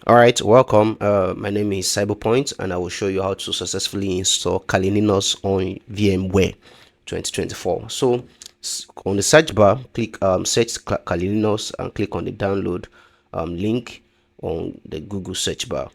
All right, welcome. My name is Cyberpoint, and I will show you how to successfully install Kalininos on VMware 2024. So, on the search bar, click search Kalininos and click on the download link on the Google search bar.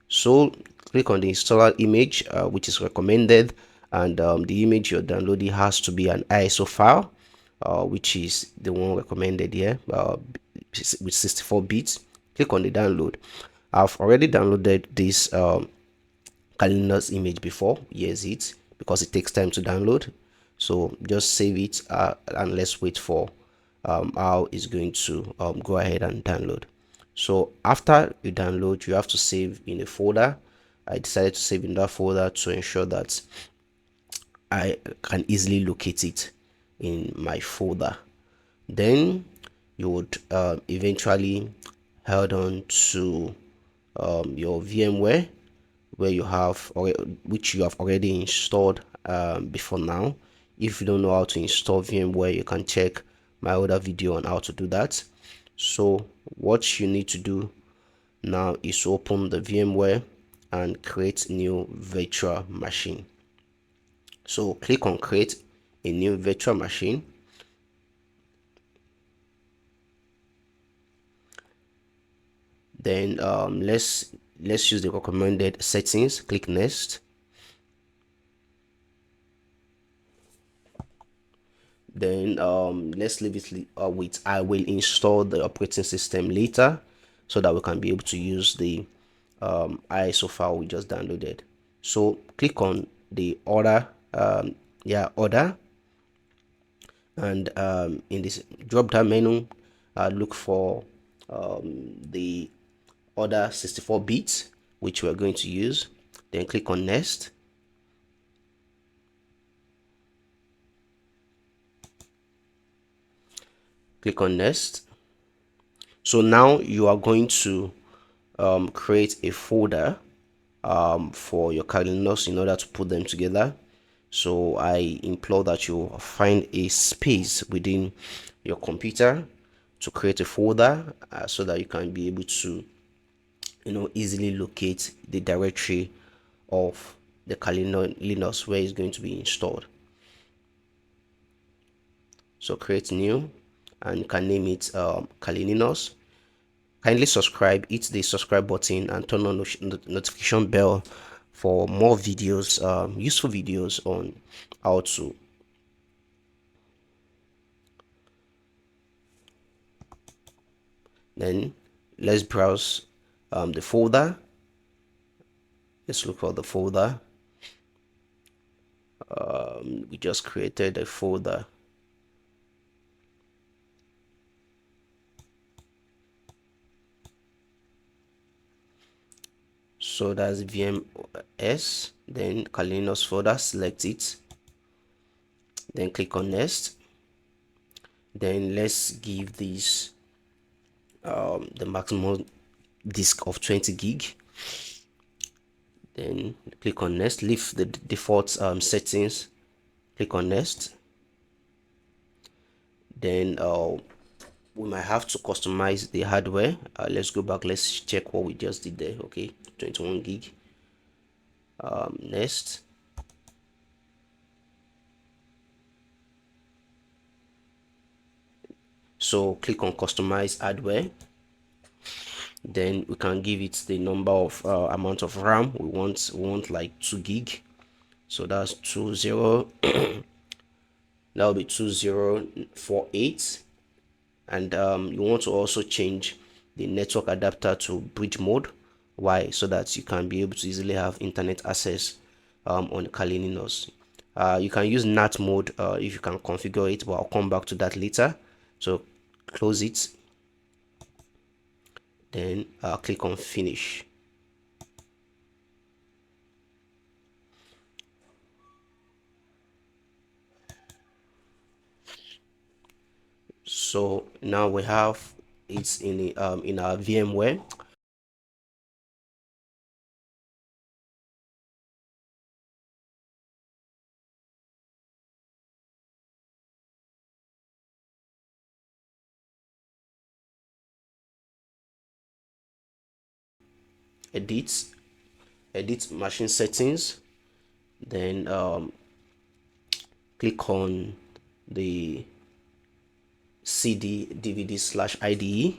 So, click on the installer image, which is recommended, and the image you're downloading has to be an ISO file, which is the one recommended here with 64 bits. Click on the download. I've already downloaded this Kalinas image before. Here's it, because it takes time to download. So just save it and let's wait for how it's going to go ahead and download. So after you download, you have to save in a folder. I decided to save in that folder to ensure that I can easily locate it in my folder. Then you would eventually head on to your VMware, where you have which you have already installed before now. If you don't know how to install VMware, you can check my other video on how to do that. So what you need to do now is open the VMware and create new virtual machine. So click on create a new virtual machine. Then let's use the recommended settings. Click next. Then let's leave it with I will install the operating system later, so that we can be able to use the ISO file we just downloaded. So click on the order, order, and in this drop down menu, look for the order 64 bits, which we're going to use. Then click on next. Click on next. So now you are going to create a folder for your calendars in order to put them together. So I implore that you find a space within your computer to create a folder, so that you can be able to easily locate the directory of the Linux where it's going to be installed. So create new, and you can name it Kalininos. Kindly subscribe, hit the subscribe button, and turn on the notification bell for more videos, useful videos on how to. Then let's browse the folder. Let's look for the folder. We just created a folder. So that's VMS. Then Kalinos folder, select it. Then click on next. Then let's give this the maximum disk of 20 gig. Then click on next. Leave the default settings. Click on next. Then we might have to customize the hardware. Let's go back. Let's check what we just did there. Okay, 21 gig. Next. So click on customize hardware. Then we can give it the number of amount of RAM we want. We want like 2 gig. So that's 20. That'll be 2048. And you want to also change the network adapter to bridge mode. Why? So that you can be able to easily have internet access on Kalininos. You can use NAT mode if you can configure it, but I'll come back to that later. So close it. Then click on finish. So now we have it's in our VMware. edit machine settings, then click on the CD DVD/IDE,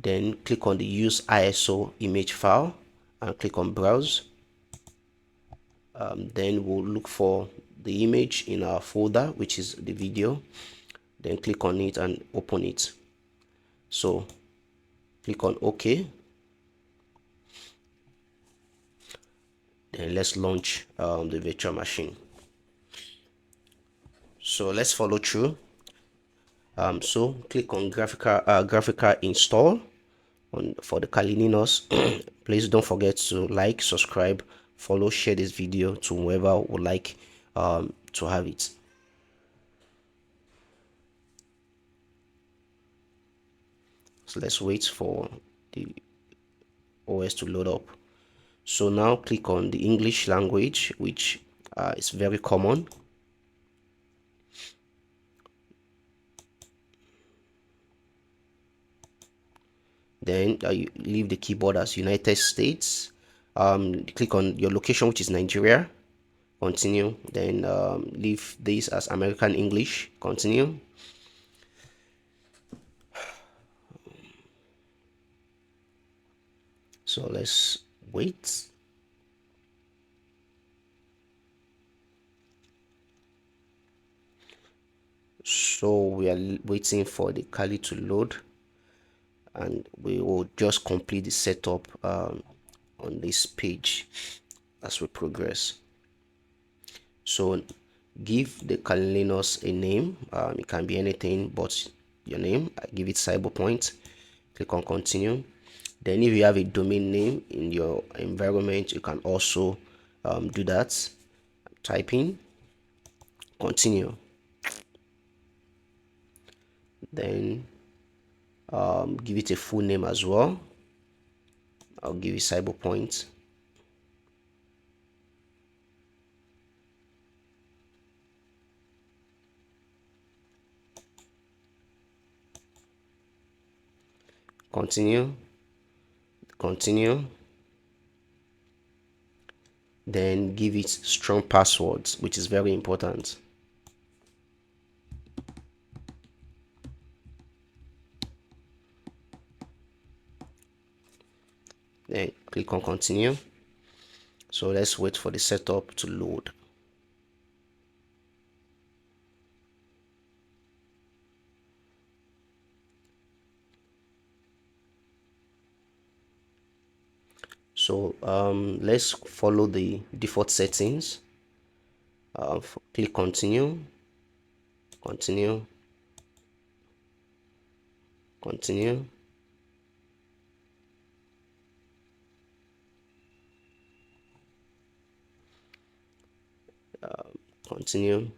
then click on the use ISO image file and click on browse. Then we'll look for the image in our folder, which is the video, then click on it and open it. So click on OK, then let's launch the virtual machine. So let's follow through. So click on graphical install for the Kali Linux. Please don't forget to like, subscribe, follow, share this video to whoever would like to have it. So let's wait for the OS to load up. So now click on the English language, which is very common. Then you leave the keyboard as United States. Click on your location, which is Nigeria. Continue. Then leave this as American English. Continue. So let's wait. So we are waiting for the Kali to load, and we will just complete the setup on this page as we progress. So give the Kali Linux a name. It can be anything but your name. I give it Cyberpoint. Click on continue. Then if you have a domain name in your environment, you can also do that. Type in continue. Then give it a full name as well. I'll give it Cyberpoint. Continue. Continue. Then give it strong passwords, which is very important. Then click on continue. So let's wait for the setup to load. So let's follow the default settings. Click continue, continue, continue. Continue,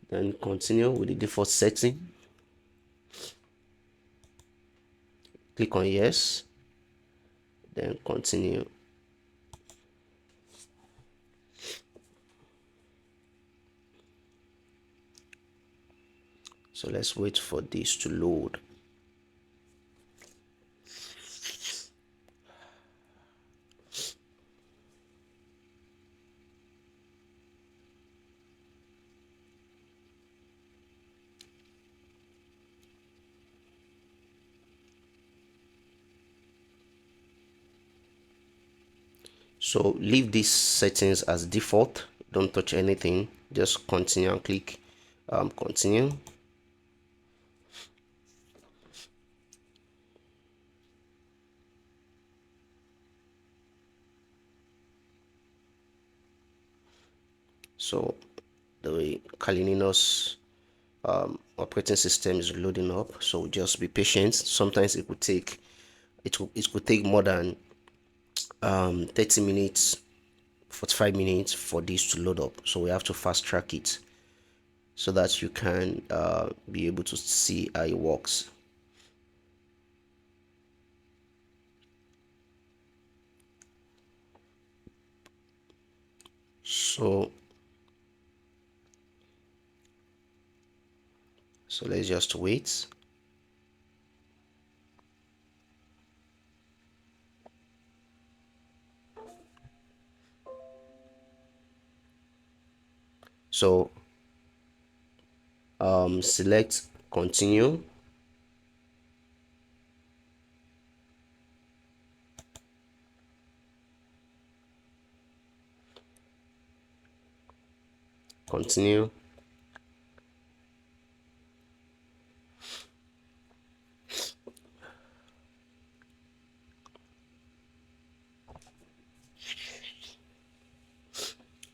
then continue with the default setting. Click on yes, then continue. So let's wait for this to load. So leave these settings as default. Don't touch anything. Just continue and click continue. So the Kali Linux operating system is loading up. So just be patient. Sometimes it could take more than 30 minutes, 45 minutes for this to load up. So we have to fast track it so that you can be able to see how it works. So let's just wait. So select continue. Continue.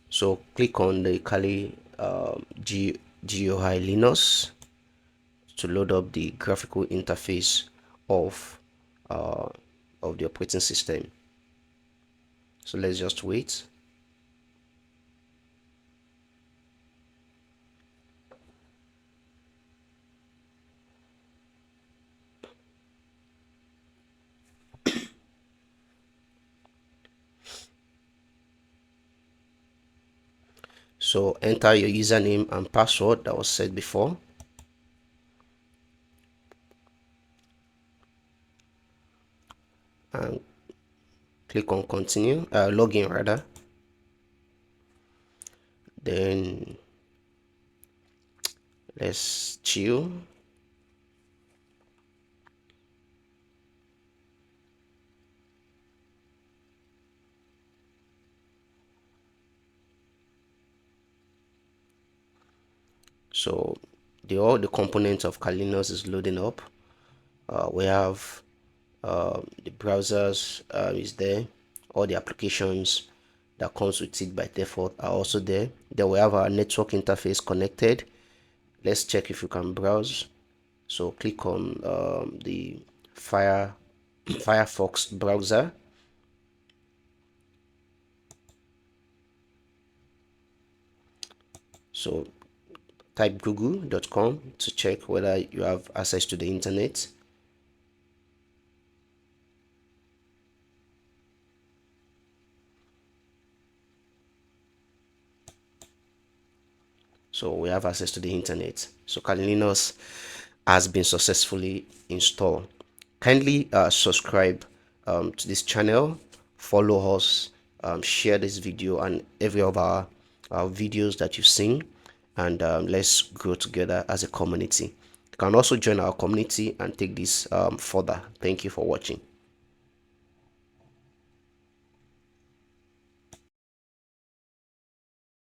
So click on the Kali GUI Linux to load up the graphical interface of uh, of the operating system. So let's just wait. So enter your username and password that was set before. And click on continue, login rather. Then let's chill. So all the components of Kali Linux is loading up. We have the browsers is there. All the applications that comes with it by default are also there. Then we have our network interface connected. Let's check if you can browse. So click on the Firefox browser. So type google.com to check whether you have access to the internet. So we have access to the internet. So Kali Linux has been successfully installed. Kindly subscribe to this channel, follow us, share this video and every of our videos that you've seen, and let's grow together as a community. You can also join our community and take this further. Thank you for watching.